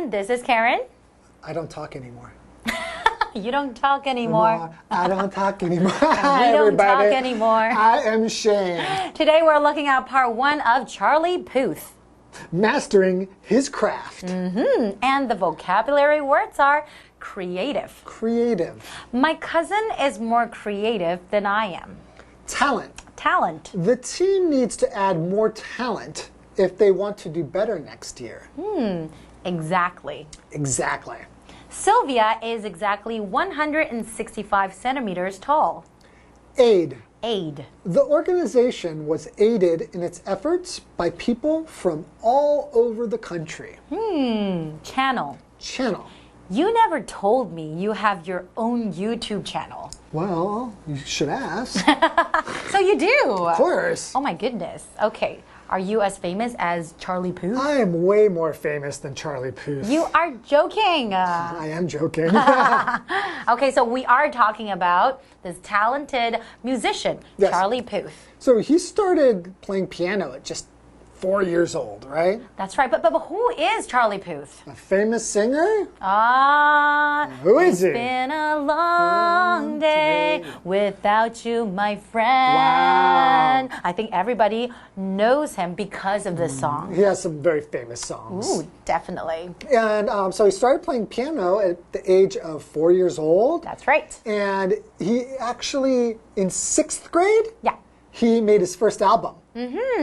everyone. This is Karen. I don't talk anymore. You don't talk anymore. No, I don't talk anymore. We don't talk anymore. I am Shane. Today we're looking at part 1 of Charlie Puth. Mastering his craft. And the vocabulary words are creative. Creative. My cousin is more creative than I am. Talent. Talent. The team needs to add more talent if they want to do better next year. Exactly. Exactly. Sylvia is exactly 165 centimeters tall. Aid. Aid. The organization was aided in its efforts by people from all over the country. Channel. Channel. You never told me you have your own YouTube channel. Well, you should ask. So you do? Of course. Oh my goodness. Okay. Are you as famous as Charlie Puth? I am way more famous than Charlie Puth. You are joking. I am joking. Okay, so we are talking about this talented musician, Yes. Charlie Puth. So he started playing piano at just 4 years old, right? That's right. But who is Charlie Puth? A famous singer? Who is he? It's been a long day without you, my friend. Wow. I think everybody knows him because of this song. He has some very famous songs. Ooh, definitely. And so he started playing piano at the age of 4 years old. That's right. And he actually, in 6th grade, Yeah. he made his first album.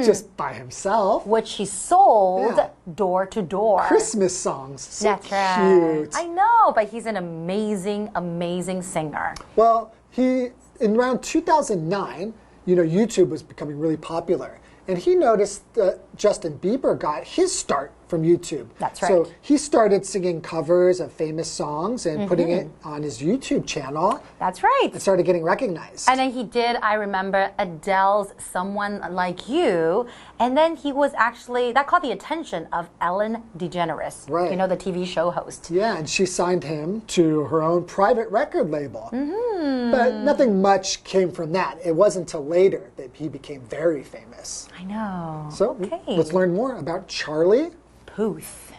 Just by himself. Which he sold Yeah. door to door. Christmas songs. So That's right. cute. I know, but he's an amazing, amazing singer. Well, in around 2009, YouTube was becoming really popular. And he noticed that Justin Bieber got his start from YouTube. That's right. So he started singing covers of famous songs and putting it on his YouTube channel That's right. and started getting recognized. And then he did, I remember, Adele's Someone Like You. And then he was actually, that caught the attention of Ellen DeGeneres. Right. You know, the TV show host. Yeah, and she signed him to her own private record label. But nothing much came from that. It wasn't until later that he became very famous. I know. So okay. let's learn more about Charlie Puth.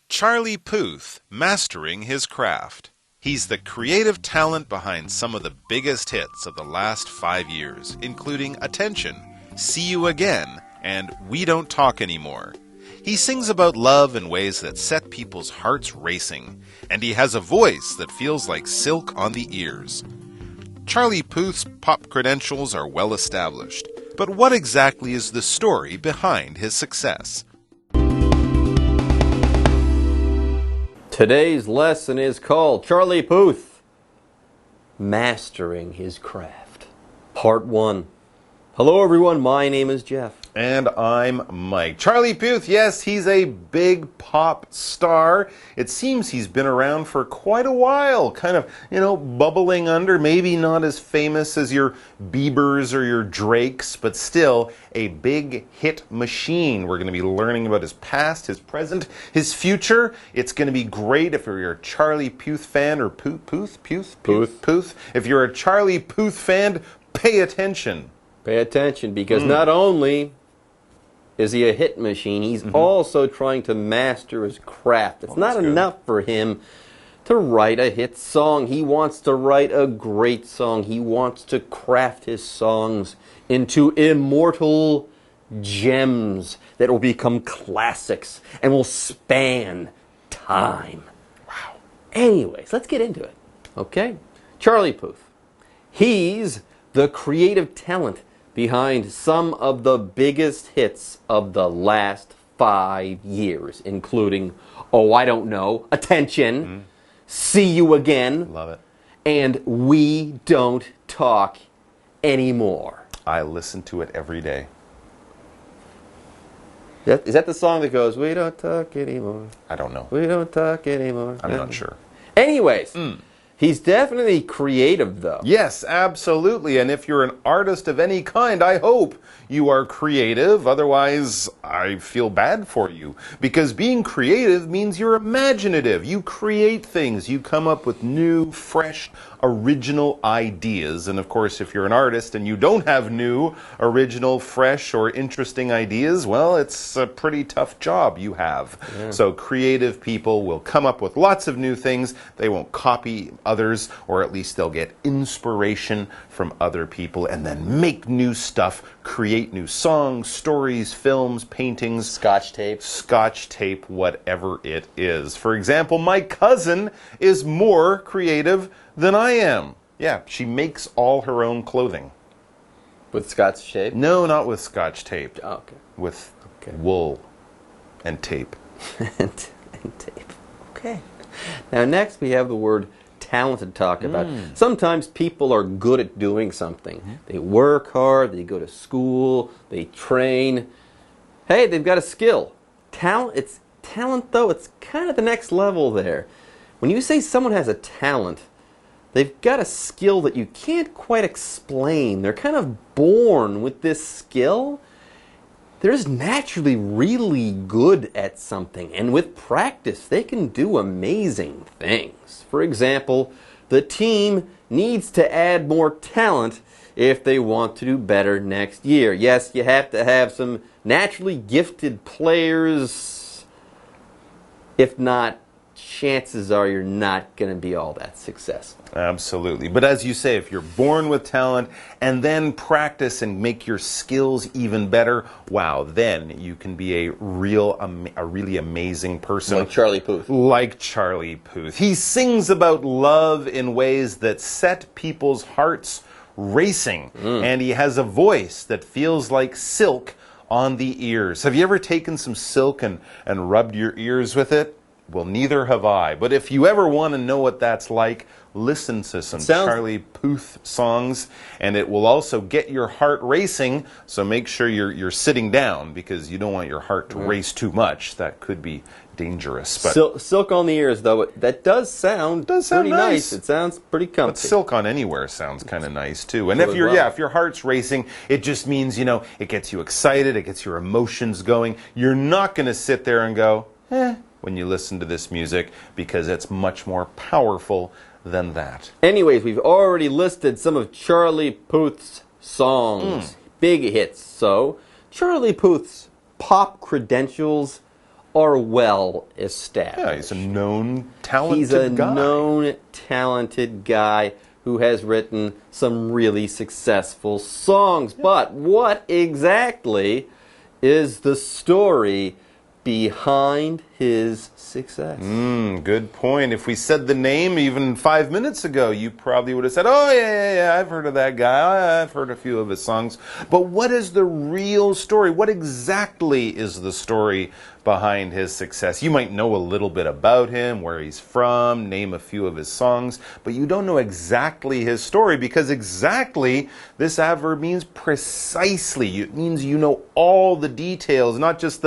Charlie Puth, mastering his craft. He's the creative talent behind some of the biggest hits of the last 5 years, including Attention, See You Again, and We Don't Talk Anymore. He sings about love in ways that set people's hearts racing, and he has a voice that feels like silk on the ears. Charlie Puth's pop credentials are well established, but what exactly is the story behind his success? Today's lesson is called Charlie Puth, Mastering His Craft. Part 1. Hello everyone, my name is Jeff. And I'm Mike. Charlie Puth, yes, he's a big pop star. It seems he's been around for quite a while, kind of, bubbling under, maybe not as famous as your Biebers or your Drakes, but still a big hit machine. We're going to be learning about his past, his present, his future. It's going to be great if you're a Charlie Puth fan, or Puth. If you're a Charlie Puth fan, pay attention. Pay attention, because not only is he a hit machine, he's also trying to master his craft. It's not enough for him to write a hit song. He wants to write a great song. He wants to craft his songs into immortal gems that will become classics and will span time. Wow. Anyways, let's get into it. Okay? Charlie Puth. He's the creative talent behind some of the biggest hits of the last 5 years, including, I don't know, Attention, See You Again, Love it, and We Don't Talk Anymore. I listen to it every day. Is that the song that goes, we don't talk anymore? I don't know. We don't talk anymore. I'm not sure. Anyways, He's definitely creative, though. Yes, absolutely. And if you're an artist of any kind, I hope you are creative. Otherwise, I feel bad for you. Because being creative means you're imaginative. You create things. You come up with new, fresh, original ideas. And of course, if you're an artist and you don't have new, original, fresh, or interesting ideas, well, it's a pretty tough job you have. Yeah. So creative people will come up with lots of new things. They won't copy others, or at least they'll get inspiration from other people and then make new stuff, create new songs, stories, films, paintings. Scotch tape, whatever it is. For example, my cousin is more creative than I am. Yeah, she makes all her own clothing. With Scotch tape? No, not with Scotch tape. Oh, okay. With wool and tape. and tape. Okay. Now next we have the word talent to talk about. Sometimes people are good at doing something. They work hard, they go to school, they train. Hey, they've got a skill. Talent though, it's kind of the next level there. When you say someone has a talent, they've got a skill that you can't quite explain. They're kind of born with this skill. They're just naturally really good at something, and with practice, they can do amazing things. For example, the team needs to add more talent if they want to do better next year. Yes, you have to have some naturally gifted players. If not, chances are you're not going to be all that successful. Absolutely. But as you say, if you're born with talent and then practice and make your skills even better, wow, then you can be a really amazing person. Like Charlie Puth. Like Charlie Puth. He sings about love in ways that set people's hearts racing. And he has a voice that feels like silk on the ears. Have you ever taken some silk and rubbed your ears with it? Well, neither have I. But if you ever want to know what that's like, listen to some Charlie Puth songs, and it will also get your heart racing. So make sure you're sitting down, because you don't want your heart to race too much. That could be dangerous. But silk on the ears, though, that does sound pretty nice. It sounds pretty comfy. But silk on anywhere sounds kind of nice too. And if your heart's racing, it just means, it gets you excited, it gets your emotions going. You're not going to sit there and go, when you listen to this music, because it's much more powerful than that. Anyways, we've already listed some of Charlie Puth's songs, big hits. So, Charlie Puth's pop credentials are well established. Yeah, he's a known, talented He's a known, talented guy who has written some really successful songs. But what exactly is the story behind his success? Good point. If we said the name even 5 minutes ago, you probably would have said, oh, yeah, I've heard of that guy. I've heard a few of his songs. But what is the real story? What exactly is the story behind his success? You might know a little bit about him, where he's from, name a few of his songs, but you don't know exactly his story, because exactly, this adverb means precisely. It means you know all the details, not just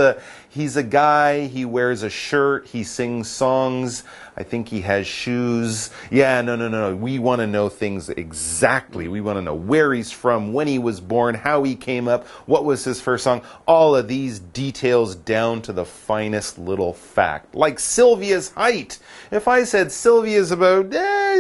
he's a guy, he wears a shirt, he sings songs, I think he has shoes. Yeah, no. We want to know things exactly. We want to know where he's from, when he was born, how he came up, what was his first song. All of these details down to the finest little fact. Like Sylvia's height. If I said Sylvia's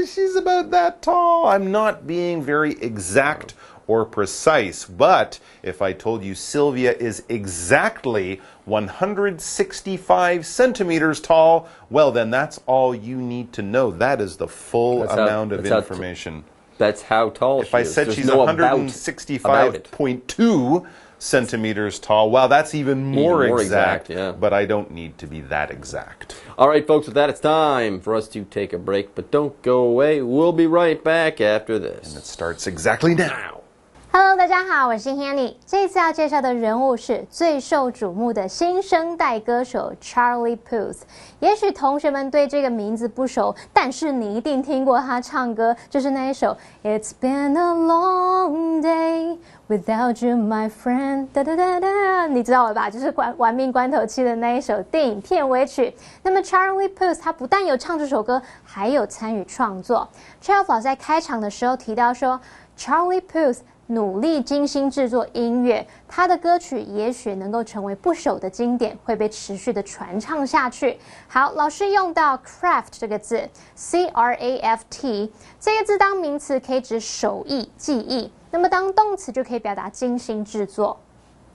she's about that tall, I'm not being very exact or precise. But if I told you Sylvia is exactly 165 centimeters tall, well, then that's all you need to know. That is the full amount of information. That's how tall she is. If I said she's 165.2 centimeters tall, well, that's even more exact. Yeah. But I don't need to be that exact. All right, folks, with that, it's time for us to take a break. But don't go away. We'll be right back after this. And it starts exactly now. Hello， 大家好，我是 Hanny。这一次要介绍的人物是最受瞩目的新生代歌手 Charlie Puth。也许同学们对这个名字不熟，但是你一定听过他唱歌，就是那一首 It's been a long day without you, my friend。哒哒哒哒，你知道了吧？就是玩命关头7的那一首电影片尾曲。那么 Charlie Puth 他不但有唱这首歌，还有参与创作。Charles 老师在开场的时候提到说 ，Charlie Puth努力精心制作音乐，他的歌曲也许能够成为不朽的经典，会被持续的传唱下去。好，老师用到 craft 这个字 ，C-R-A-F-T 这个字当名词可以指手艺、技艺，那么当动词就可以表达精心制作。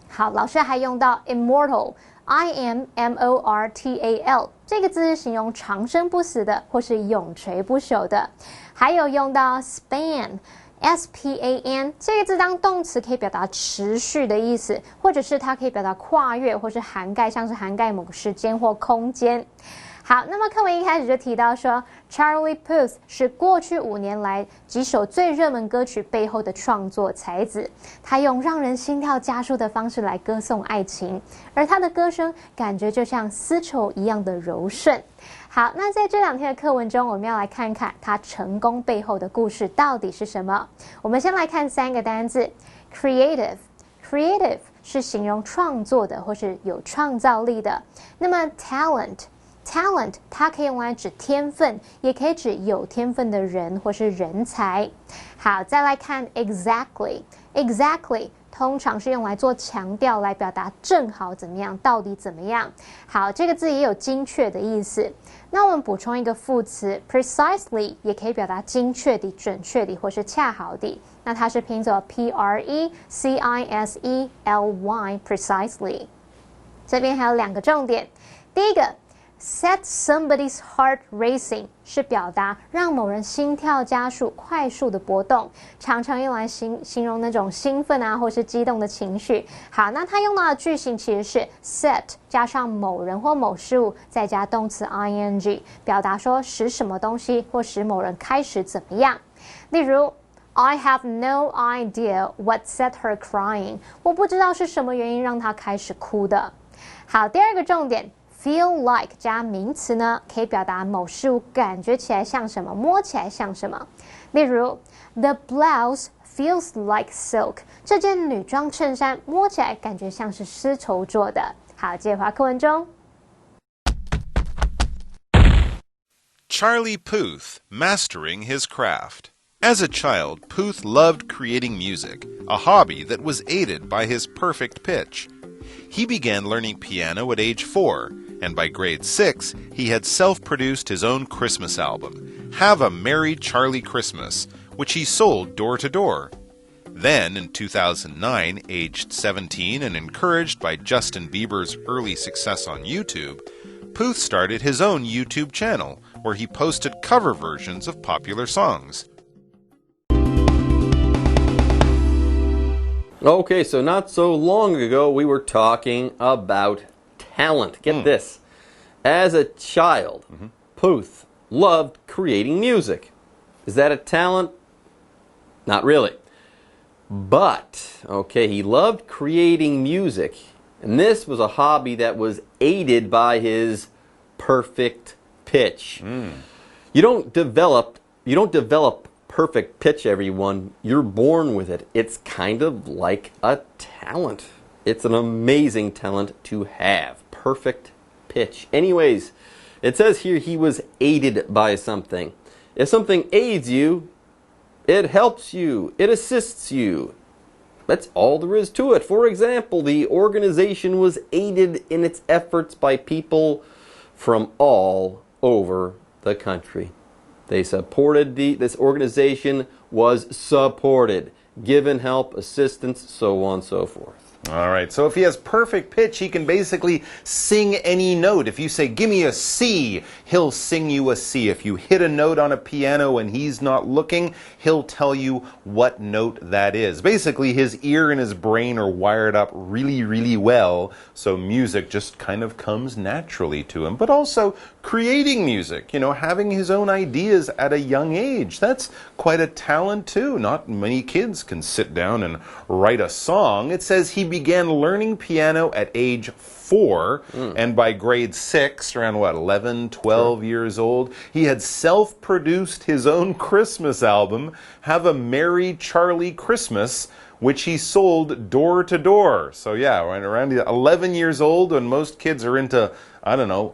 好，老师还用到 immortal。I-M-M-O-R-T-A-L 这个字是形容长生不死的，或是永垂不朽的。还有用到 span。S-P-A-N 这个字当动词可以表达持续的意思，或者是它可以表达跨越或是涵盖，像是涵盖某个时间或空间。好，那么课文一开始就提到说 Charlie Puth 是过去5年来几首最热门歌曲背后的创作才子，他用让人心跳加速的方式来歌颂爱情，而他的歌声感觉就像丝绸一样的柔顺。好，那在这2天的课文中，我们要来看看他成功背后的故事到底是什么。我们先来看3个单字 creative 是形容创作的或是有创造力的。那么 talent 它可以用来指天分，也可以指有天分的人或是人才。好，再来看 exactly 通常是用来做强调，来表达正好怎么样，到底怎么样。好，这个字也有精确的意思。那我们补充一个副词 precisely 也可以表达精确地、准确地或是恰好地。那它是拼作 P-R-E-C-I-S-E-L-Y precisely。这边还有2个重点。第一个Set somebody's heart racing 是表达让某人心跳加速、快速的波动，常常用来形容那种兴奋啊或是激动的情绪。好，那它用到的句型其实是 set 加上某人或某事物，再加动词 ing， 表达说使什么东西或使某人开始怎么样。例如I have no idea what set her crying， 我不知道是什么原因让她开始哭的。好，第2个重点Feel like 加名词呢，可以表达某事物感觉起来像什么，摸起来像什么。例如 The blouse feels like silk 这件女装衬衫摸起来感觉像是丝绸做的。好，接着回到课文中。Charlie Puth, mastering his craft. As a child, Puth loved creating music, a hobby that was aided by his perfect pitch. He began learning piano at age 4, and by grade 6, he had self-produced his own Christmas album, Have a Merry Charlie Christmas, which he sold door to door. Then, in 2009, aged 17 and encouraged by Justin Bieber's early success on YouTube, Puth started his own YouTube channel, where he posted cover versions of popular songs. Okay, so not so long ago we were talking about talent. Get this. As a child, Puth loved creating music. Is that a talent? Not really. But, okay, he loved creating music. And this was a hobby that was aided by his perfect pitch. You don't develop perfect pitch, everyone. You're born with it. It's kind of like a talent. It's an amazing talent to have. Perfect pitch. Anyways, it says here he was aided by something. If something aids you, it helps you. It assists you. That's all there is to it. For example, the organization was aided in its efforts by people from all over the country. They supported this organization was supported, given help, assistance, so on and so forth. All right, so if he has perfect pitch, he can basically sing any note. If you say, give me a C, he'll sing you a C. If you hit a note on a piano and he's not looking, he'll tell you what note that is. Basically, his ear and his brain are wired up really, really well, so music just kind of comes naturally to him. But also creating music, having his own ideas at a young age. That's quite a talent too. Not many kids can sit down and write a song. It says he began learning piano at age 4, and by grade 6, around 11, 12 years old, he had self-produced his own Christmas album, Have a Merry Charlie Christmas, which he sold door to door. So yeah, around 11 years old, when most kids are into,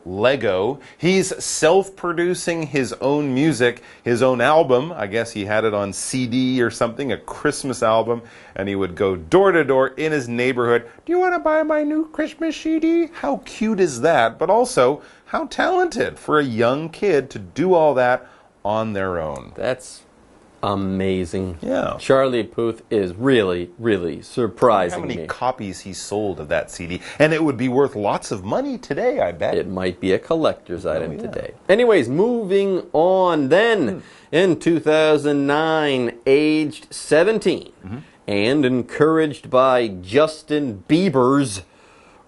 Lego, he's self-producing his own music, his own album. I guess he had it on CD or something, a Christmas album, and he would go door to door in his neighborhood. Do you want to buy my new Christmas CD? How cute is that? But also, how talented for a young kid to do all that on their own. That's amazing. Yeah. Charlie Puth is really, really surprising me. How many copies he sold of that CD? And it would be worth lots of money today, I bet. It might be a collector's item today. Anyways, moving on then. In 2009, aged 17, and encouraged by Justin Bieber's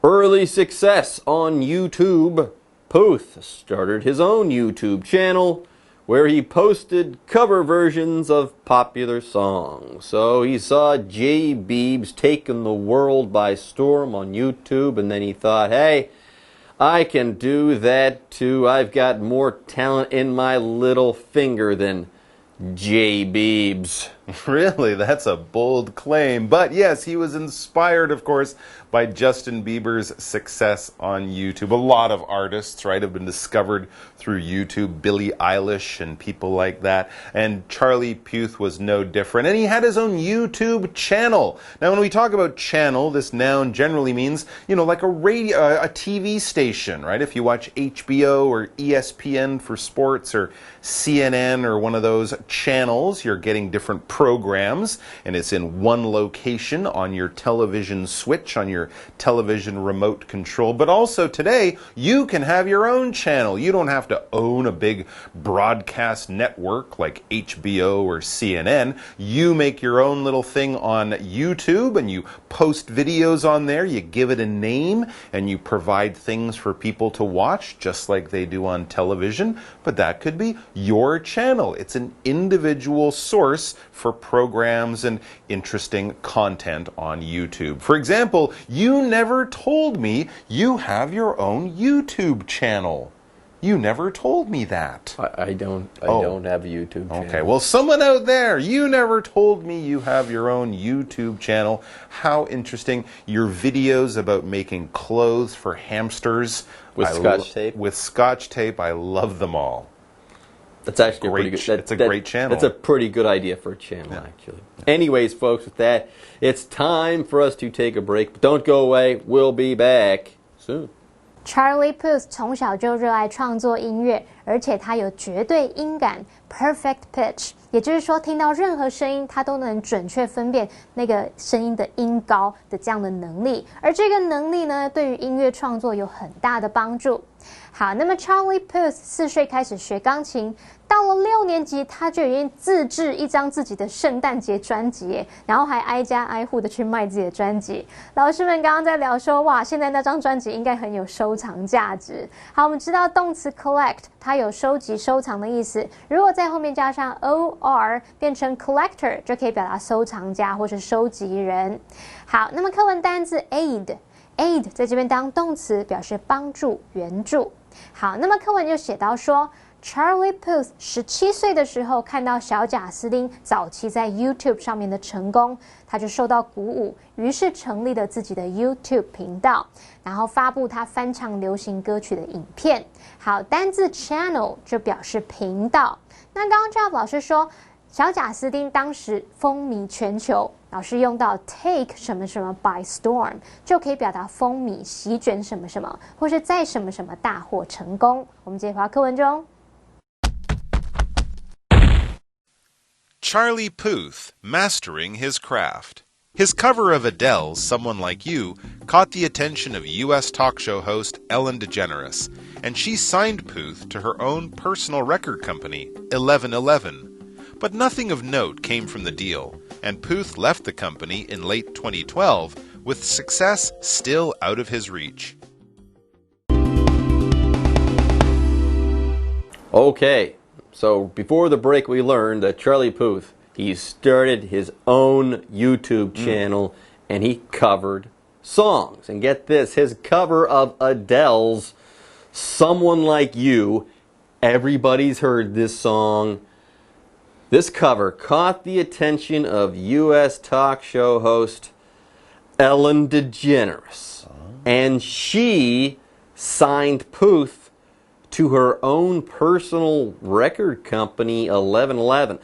early success on YouTube, Puth started his own YouTube channel where he posted cover versions of popular songs. So he saw J. Biebs taking the world by storm on YouTube, and then he thought, hey, I can do that too. I've got more talent in my little finger than J. Biebs. Really? That's a bold claim. But yes, he was inspired, of course, by Justin Bieber's success on YouTube. A lot of artists, right, have been discovered through YouTube, Billie Eilish and people like that. And Charlie Puth was no different. And he had his own YouTube channel. Now, when we talk about channel, this noun generally means, like a radio, a TV station, right? If you watch HBO or ESPN for sports or CNN or one of those channels, you're getting different programs, and it's in one location on your television switch, on your television remote control. But also today, you can have your own channel. You don't have to own a big broadcast network like HBO or CNN. You make your own little thing on YouTube, and you post videos on there. You give it a name, and you provide things for people to watch, just like they do on television. But that could be your channel. It's an individual source for programs and interesting content on YouTube. For example, you never told me you have your own YouTube channel. You never told me that. I don't have a YouTube channel. Okay, well, someone out there, you never told me you have your own YouTube channel. How interesting. Your videos about making clothes for hamsters. With Scotch tape? With Scotch tape, I love them all. That's actually a pretty good. It's a great channel. That's a pretty good idea for a channel, actually. Anyways, folks, with that, it's time for us to take a break. But don't go away. We'll be back soon. Charlie Puth 从小就热爱创作音乐，而且他有绝对音感 （perfect pitch）， 也就是说，听到任何声音，他都能准确分辨那个声音的音高的这样的能力。而这个能力呢，对于音乐创作有很大的帮助。好，那么 Charlie Puth 4岁开始学钢琴，到了6年级，他就已经自制一张自己的圣诞节专辑，然后还挨家挨户的去卖自己的专辑。老师们刚刚在聊说，哇，现在那张专辑应该很有收藏价值。好，我们知道动词 collect 它有收集、收藏的意思，如果在后面加上 or 变成 collector， 就可以表达收藏家或是收集人。好，那么课文单字 aid 在这边当动词，表示帮助、援助。好，那么课文就写到说，Charlie Puth 17岁的时候看到小贾斯汀早期在 YouTube 上面的成功，他就受到鼓舞，于是成立了自己的 YouTube 频道，然后发布他翻唱流行歌曲的影片。好，单字 channel 就表示频道。那刚刚 Jeff 老师说，小贾斯汀当时风靡全球，老师用到 take 什么什么 by storm 就可以表达风靡、席卷什么什么，或是在什么什么大获成功。我们接着回到课文中。Charlie Puth, mastering his craft. His cover of Adele's Someone Like You caught the attention of U.S. talk show host Ellen DeGeneres, and she signed Puth to her own personal record company, 1111. But nothing of note came from the deal, and Puth left the company in late 2012 with success still out of his reach. Okay, so before the break we learned that Charlie Puth, he started his own YouTube channel and he covered songs. And get this, his cover of Adele's Someone Like You, everybody's heard this song. This cover caught the attention of U.S. talk show host Ellen DeGeneres. And she signed Puth to her own personal record company, 1111.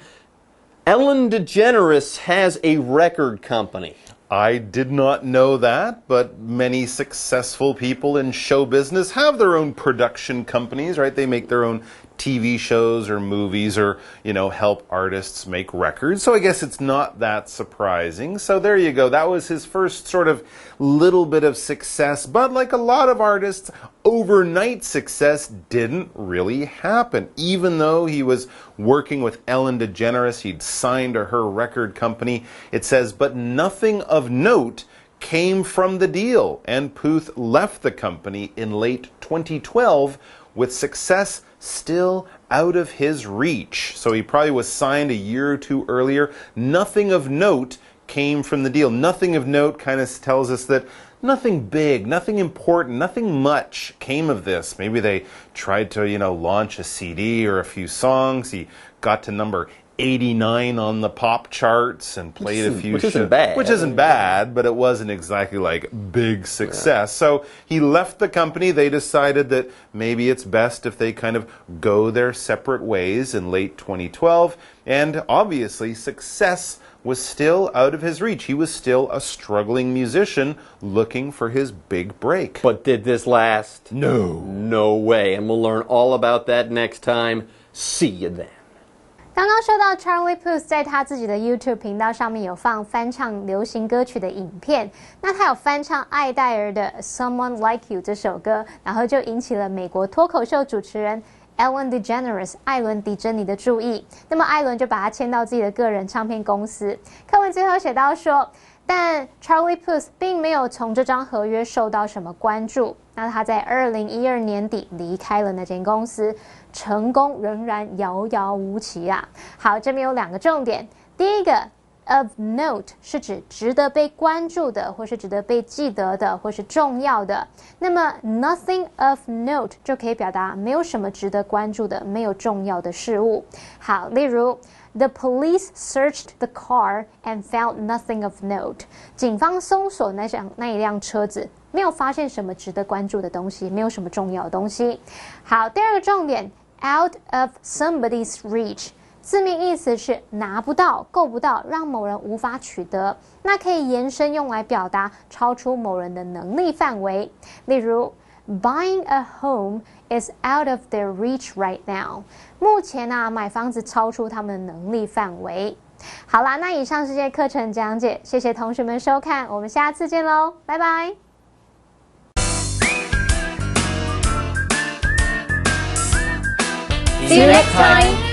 Ellen DeGeneres has a record company. I did not know that, but many successful people in show business have their own production companies, right? They make their own TV shows or movies or, help artists make records. So I guess it's not that surprising. So there you go. That was his first sort of little bit of success. But like a lot of artists, overnight success didn't really happen. Even though he was working with Ellen DeGeneres, he'd signed to her record company. It says, but nothing of note came from the deal. And Puth left the company in late 2012 with success still out of his reach. So he probably was signed a year or two earlier. Nothing of note came from the deal. Nothing of note kind of tells us that nothing big, nothing important, nothing much came of this. Maybe they tried to, launch a CD or a few songs. He got to number 89 on the pop charts and played a few Which isn't bad. Which isn't bad, but it wasn't exactly like big success. So he left the company. They decided that maybe it's best if they kind of go their separate ways in late 2012. And obviously success was still out of his reach. He was still a struggling musician looking for his big break. But did this last? No. No way. And we'll learn all about that next time. See you then. 刚刚说到 Charlie Puth 在他自己的 YouTube 频道上面有放翻唱流行歌曲的影片，那他有翻唱艾黛儿的 Someone Like You 这首歌，然后就引起了美国脱口秀主持人 Ellen DeGeneres 艾伦迪珍妮的注意，那么艾伦就把他签到自己的个人唱片公司。课文最后写到说，但 Charlie Puth 并没有从这张合约受到什么关注，那他在2012年底离开了那间公司，成功仍然遥遥无期啊。好，这边有两个重点，第一个 of note 是指值得被关注的，或是值得被记得的，或是重要的。那么 nothing of note 就可以表达没有什么值得关注的，没有重要的事物。好，例如 The police searched the car and found nothing of note. 警方搜索那一辆车子，没有发现什么值得关注的东西，没有什么重要的东西。好，第二个重点 out of somebody's reach。字面意思是拿不到、够不到，让某人无法取得。那可以延伸用来表达超出某人的能力范围。例如 Buying a home is out of their reach right now. 目前买房子超出他们的能力范围。好啦，那以上是这些课程讲解，谢谢同学们收看，我们下次见喽，拜拜。See you next time.